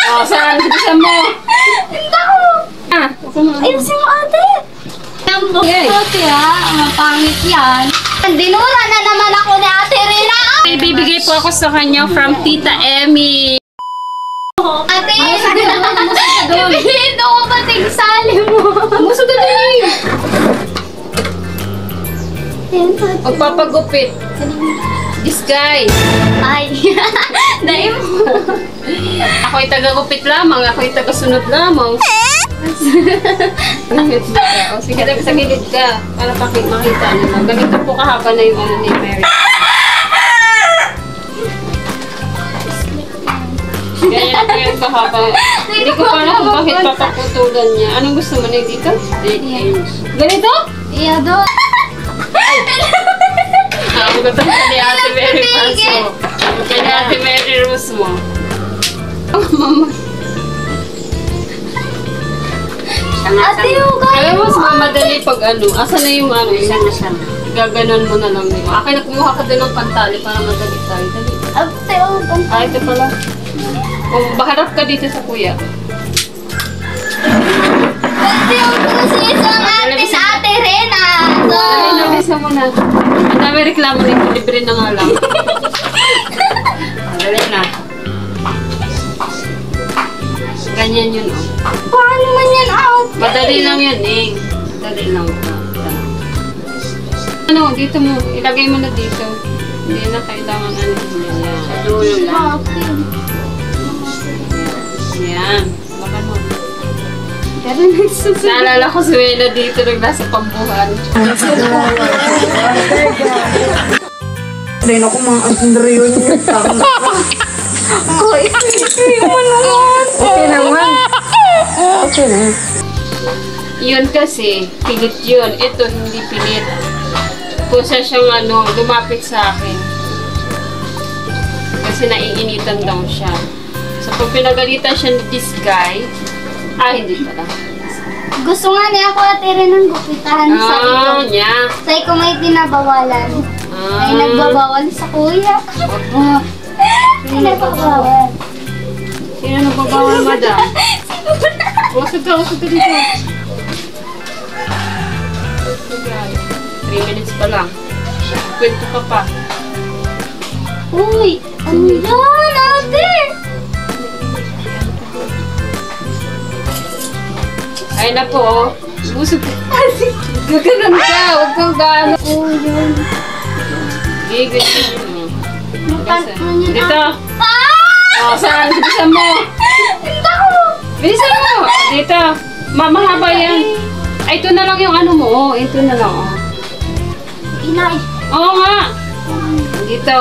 Oh, saan? Bilisan mo. Hindi ko. Ayusin mo ate. Okay. Ate mapangit yan. Dinura na naman ako ni Ate Rina. May bibigay po ako sa kanya from Tita Emmy. Ate, pipiliin ako pating sali mo. Muso ka din. Magpapagupit. This guy. Ay, dahil mo. Ako'y taga-gupit lamang. Ako'y taga-sunod lamang. O sige, sa gilid ka. Para makita nila. Ganito po kahaba na yung ano ni Mary. Ganyan po yung kahaba. Hindi ko pa alam kung bakit papaputulan niya. Anong gusto mo na dito? Ganito? Iya, doon. Ang gusto mo ni Ate Mary Paso. Kaya ni Ate Mary Rose mo. Mama. Ate, Kaya mas mamadali pag ano. Asan na yung ano? Gaganon mo na lang nila. Akin kumuha ka din ng pantali para madali tayo. Dali. Ate, Ito pala. Kung baharap ka dito sa kuya. Ate, kasi isang ate sa Ate Rina. So, Dali, nabisa mo na. Ang dami reklamo nito. Libre na nga lang. Dali na. Ganyan yun, oh. paano man yan ate? Madali lang yan, eh. Madali lang. Ano, dito mo. Ilagay mo na dito. Hindi na kailangan ano. Yan. Sa dulo lang. Yan. Baka mo. Pero nagsusunod. Naalala ko si Wena dito nagnasa pambuhan. Rin ako mga asundriyo niyo. Ay, mo naman. Okay naman. Okay na. Yun kasi, pilit yun. Ito, hindi pilit. Kusa siyang ano, lumapit sa akin. Kasi naiinitan daw siya. So, pag pinagalitan siya ni this guy, hindi pala. Gusto nga niya ako Ate Rina ng gupitahan. Sabi ko, Niya. sabi ko may pinabawalan. Ay nagbabawal sa kuya. Ay nagbabawal. Sino nagbabawal, madam? Usog ka dito. 3 minutes pa lang. Kwento ka pa. Uy, ano yan ate? Ay na po, oh. Busog ka. Gaganon ka. Huwag kang gaano. Oh, yun. Ganyan mo. Dito. Ah! Oh, saan? Bilisan mo. Hindi ko. Bilisan mo. Dito. Mahaba yan. Ay, ito na lang yung ano mo. Oh, ito na lang. Oh. Inay. Oo nga. Dito.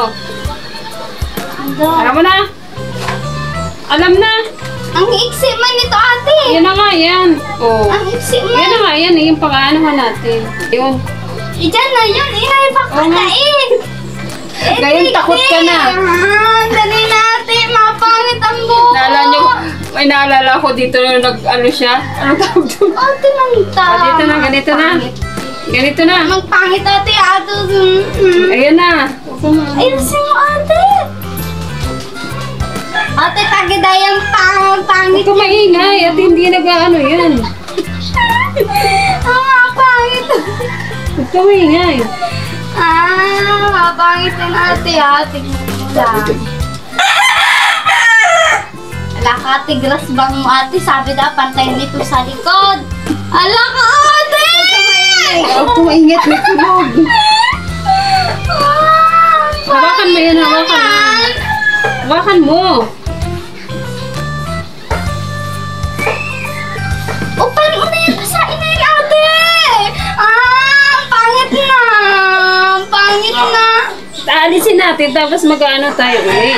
Alam mo na. Alam na. Ang iksi man nito ate. Yan na nga yan. Oh. Ang iksi man. Yan na nga yan. Yung pag-aanohan natin. Yun. Diyan na yun. Inay, pakakain. Ngayon, takot ka na. Dali na ate. Mapangit ang buhok. Naalala nyo, may naalala ko dito na nag-ano siya. Ano tawag doon? Ate, mangita. Dito na, ganito na. Ganito na. Magpangit ate. Ate. Ayan na. Ayusin mo ate. Ate, tagidayang pangit. Huwag ka maingay at hindi nag-ano yan. Pangit. Huwag ka maingay. Mapangit na ate. Ate mo lang. Ala ka ate, grass bang mo ate? Sabi na, pantay dito sa likod. Ala ka ate! Huwag ka maingay. May tulog. Hawakan mo yan, hawakan mo. Hawakan mo. O, paano na yan sa inay ate? Pangit na. Pangit na. Aalisin natin tapos mag-ano tayo ulit.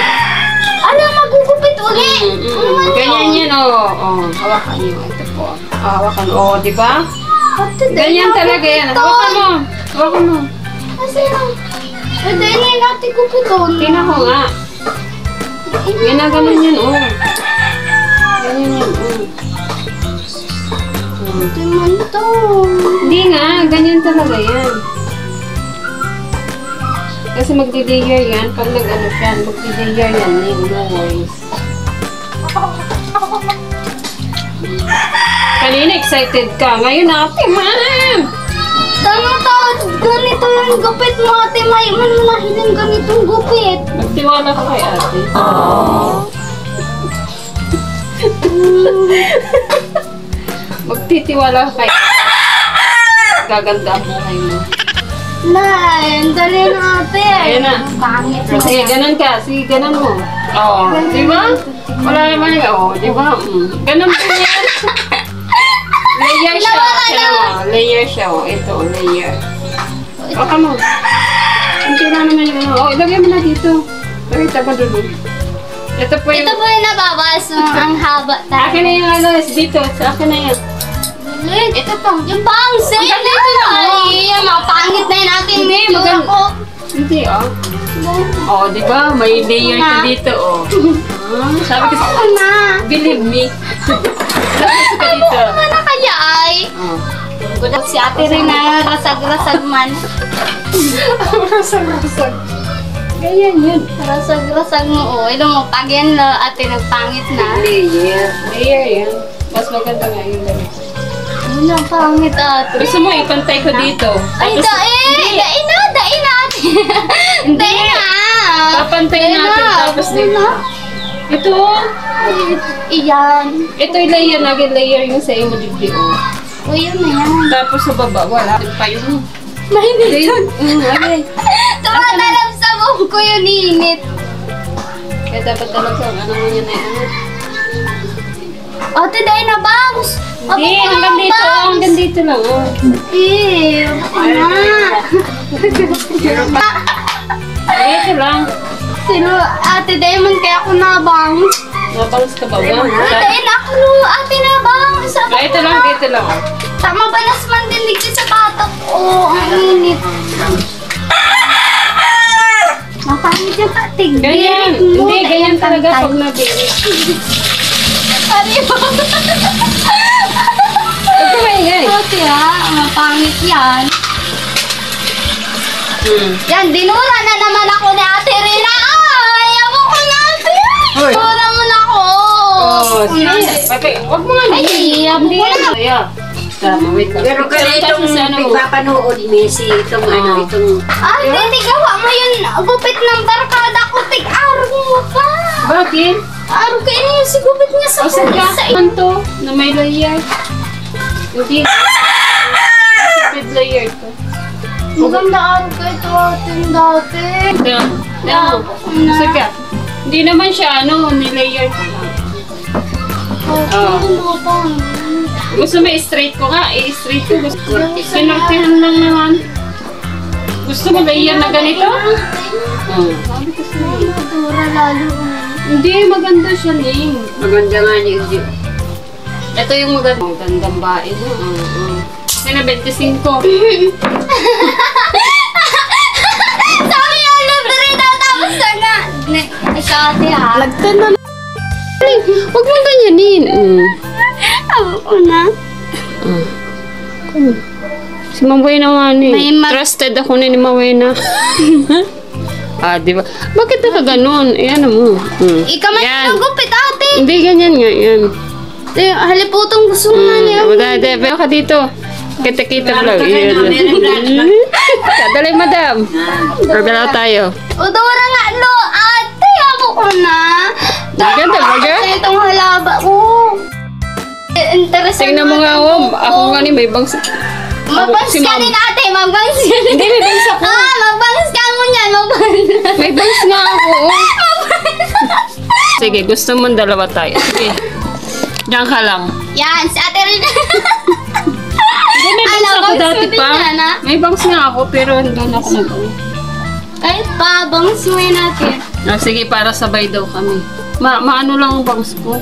Alam, magugupit uli. Ganyan yan, oh. Oh, hawakan niyo. Ito po. Hawakan. Oh, di ba? Ate, Ganyan talaga yan. Hawakan mo. Hawakan mo. Kasi lang. Ate, inay natin gupiton. Tingnan ko nga. Ginaganon yan, oh. Ganyan yan, oh. Ate man to. Hindi nga, ganyan talaga yan. Kasi magdi-layer yan. Pag nag-ano siya, magdi-layer yan. No worries. excited ka. Ngayon, ate, ma'am! Tama, ganito yung gupit mo, ate. May manulahin ng ganitong gupit. Magtiwala ka kay ate. Magtitiwala ka kay ate. Gaganda ang buhay mo. Nay, dali na, ate. Ayun na. Pangit mo. Sige, ganun ka. Sige, ganun mo. Oo. Di ba? Wala naman yung, oo, di ba? Ganun mo yan. Layer siya. Kaya mo, layer siya. Oh. Ito, layer. Baka mo. Hindi na naman yung, oh, ilagay mo na dito. Lagay ka ba doon? Ito po yung, Ito po yung nababas mo. Ang haba tayo. akin na yung ano, dito. Sa akin na yan. Ito po. Yung bangs. Ang ganda ito na, oh. Ay, mga pangit na yun natin. Hindi, Tura maganda. ko. Hindi, oh. Oh, di ba? May layer ka dito, oh. Sabi ko, Ako na. believe me. Lapis ka dito. Ano na kaya ay? Oh. Si ate rin na rasag-rasag man. Rasag-rasag. Ganyan yun. Rasag-rasag mo. Oh, ilo mo. Pag yan na ate nagpangit na. Layer. Layer yan. Mas maganda nga yung ganito. Ano ang pangit ate? Gusto mo ipantay ko dito. Ay, Tapos, dain na ate. Dain na. papantayin natin. Tapos dito. Ito. Iyan. Ito yung layer. Naging layer yung sa imo dibdib. O, yun na yan. Tapos sa baba, wala. Pa yung... Mainit yun. Okay. Tumatalab sa buhok ko yung init. Kaya dapat talaga ano mo yun eh. Ate, dain na bangs. Hindi, hanggang dito. Hanggang dito lang. Oh. Ano na? Dito lang. Sino, ate, dain man kaya ako nabang. Nabangs ka ba? Dain ako no, ate nabang. Sa Ah, ito lang, dito lang. Tama ba nasman din ligid sa batok? Oo, ang init. Mapangit yung patig. Ganyan. Hindi, ganyan talaga pag nabili. Ari mo. Ito ba yan? Ate ha, mapangit yan. Yan, dinura na naman ako ni Ate Rina. Ay, ako ko na ate. Hoy. Dinura mo na ako. Oh, sige. Okay, wag mo nga. Ay, abo ko na. Kaya. Tama, wait lang. Pero kayo itong pagpapanood, Messi, itong ano, itong... Ay, hindi gawa mo yun. Gupit ng barkada ko. Tig-araw mo pa. Bakit? Araw kayo niyo si gupit niya sa O sa kulit sa jackman to, na may layer. Hindi. Stupid layer to. Maganda araw kayo ito atin dati. Ito. Ito. Sige. Hindi naman siya, ano, nilayer ko lang. Gusto mo i-straight ko nga, i-straight ko. Sinortihan lang naman. Gusto mo layer na ganito? Sabi ko sa'yo. Madura lalo. Hindi, maganda siya, Ning. Maganda nga niya, hindi. Ito yung magandang bae mo. Sino, 25. Sabi niya, libre daw tapos na nga. Ay, sa ate ha. Lagtan na. Huwag mong ganyanin. Abo ko na. Si Mawena nga ni. May Trusted ako ni Mawena. Di ba? Bakit ka ganun? Ayan mo. Ikaw man Yan. yung gupit ate. Hindi, ganyan nga. Yan. Haliputong gusto mo nga niya. Wala, pero ka dito. Kita-kita lang. Dali, madam. Pagdala tayo. Udura nga lo. Ate, abo ko na. Maganda, maganda. Ate, itong halaba ko. Interesting. Tingnan mo nga ako. Ako nga ni may bangs. Magbangs Si ka Ma'am. din ate. Magbangs ka din. Hindi, may bangs ako. Magbangs ka mo niyan. Magbangs. May bangs nga ako. Sige, gusto mo dalawa tayo. Sige. Diyan ka lang. Yan, si ate rin. Hindi, may bangs ako dati pa. Yan, ha? May bangs nga ako, pero doon ako nag-uwi. Kahit pa, bangs mo yan natin. Sige, para sabay daw kami. Maano lang ang bangs ko.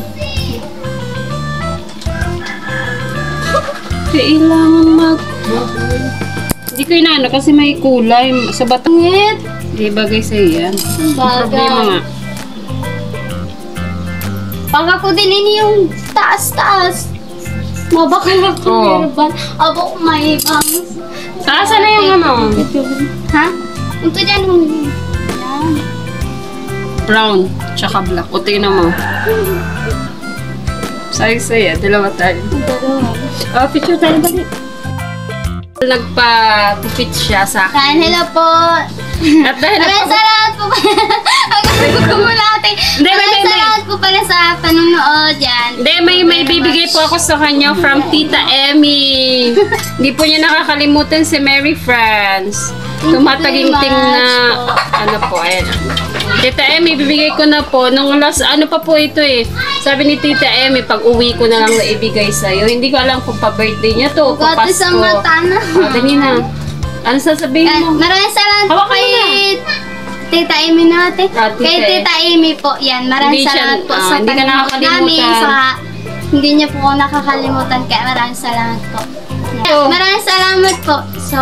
Kailangan Hindi ko inaano kasi may kulay. Sa batangit. Di bagay sa'yo yan. Problema nga. Pag ako din ini yung taas-taas. Mabakal ako. Oo. Abo ko may bangs. Saan na yung ano? Ha? Ito dyan. Yan. Brown, tsaka black. O, tingnan mo. Sayang sa'yo, dalawa tayo. Oh, picture tayo dali. Nagpa-fit siya sa akin. Kain, hello po. At dahil Maraming salamat po pala. Ang kumulate. Hindi, Maraming may. salamat po pala sa panunood yan. Hindi, may bibigay po ako sa kanya from Tita Emmy. Hindi po niya nakakalimutan si Mary France. Tumataginting na, ano po, ayan. Tita Emmy, bibigay ko na po. Nung last, ano pa po ito eh. Sabi ni Tita Emmy, pag uwi ko na lang na ibigay sa'yo. Hindi ko alam kung pa-birthday niya to, o Gato sa pa-Pasko. mata na. Dali na. Ano sasabihin Yan, mo? maraming salamat po Hawakan mo kay Tita Amy natin. Ah, Tita Kay Tita Amy po. Yan, maraming Hindi siya- salamat po sa hindi ka panonood nakakalimutan. namin. Hindi niya po ako nakakalimutan. Kaya maraming salamat po. Yan, Oh. maraming salamat po. So,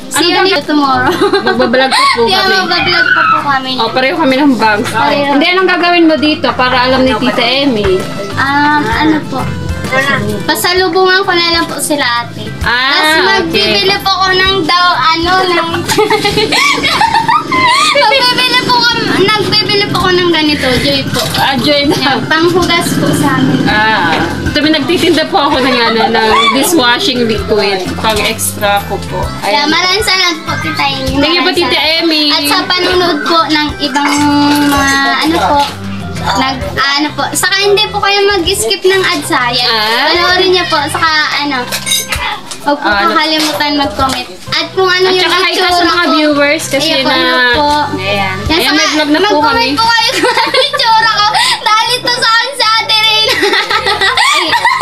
see Ano you tomorrow. Magbablog po po Yan, kami. magbablog pa po kami. Oh, pareho kami ng bank. Pareho. Hindi, anong gagawin mo dito para alam ni Tita Emmy? Ano po? Pasalubungan ko na lang po sila ate. Tapos Ah, magbibili okay. po ko ng nagbibili po ko ng ganito, Joy po. Ah, join na. Yan, panghugas po sa amin. Ito, nagtitinda po ako ng dishwashing liquid. Pang extra ko po. Kaya Ayan. maraming salamat po, Tita Amy. Thank you po, Maraming Tita salamat. Emmy. At sa panunod po ng ibang mga saka hindi po kayo mag-skip ng ads ha. Yan. Panoorin niyo po, saka huwag po Ano? kakalimutan mag-comment. At kung ano At yung saka hi itsura sa mga ko. viewers kasi Ayan po, na... ano po. Ayan. Yan, Ayan, may saka vlog na po kami. mag-comment po kayo kung ano yung itsura ko. Dahil ito sa akin si Ate Reyna.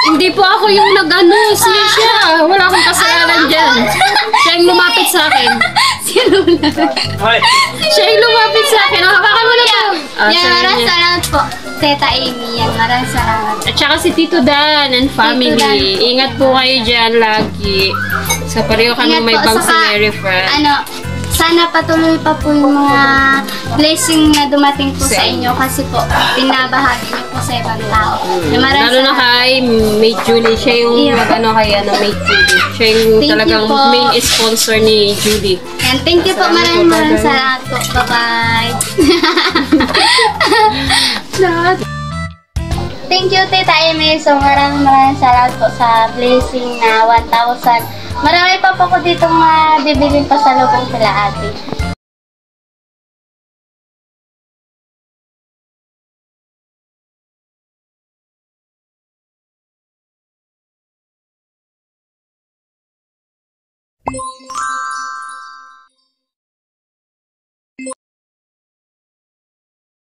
Hindi po ako yung nag-ano, siya. Wala akong kasalanan dyan. Siya yung lumapit sa akin. Sino na? Siya yung lumapit sa akin. Hawakan mo na po. Yan, maraming salamat po. Teta Amy, yan, maraming salamat. At saka si Tito Dan and family. Tito Dan. Ingat po kayo dyan lagi. Sa pareho kami Ingat may po, bang si saka, Mary Fran. sana patuloy pa po yung mga blessing na dumating po sa Sa inyo kasi po pinabahagi niyo po sa ibang tao. Maraming Lalo na salamat. kay May Julie. Siya yung Yeah. nag-ano kay May Julie. Siya yung Thank you talagang po. main sponsor ni Julie. Yan, thank you po. Maraming salamat po. Bye-bye. Thank you, Tita Amy. So, maraming salamat po sa blessing na 1,000. Marami pa po ko ditong mabibili pa sa lubong sila ate.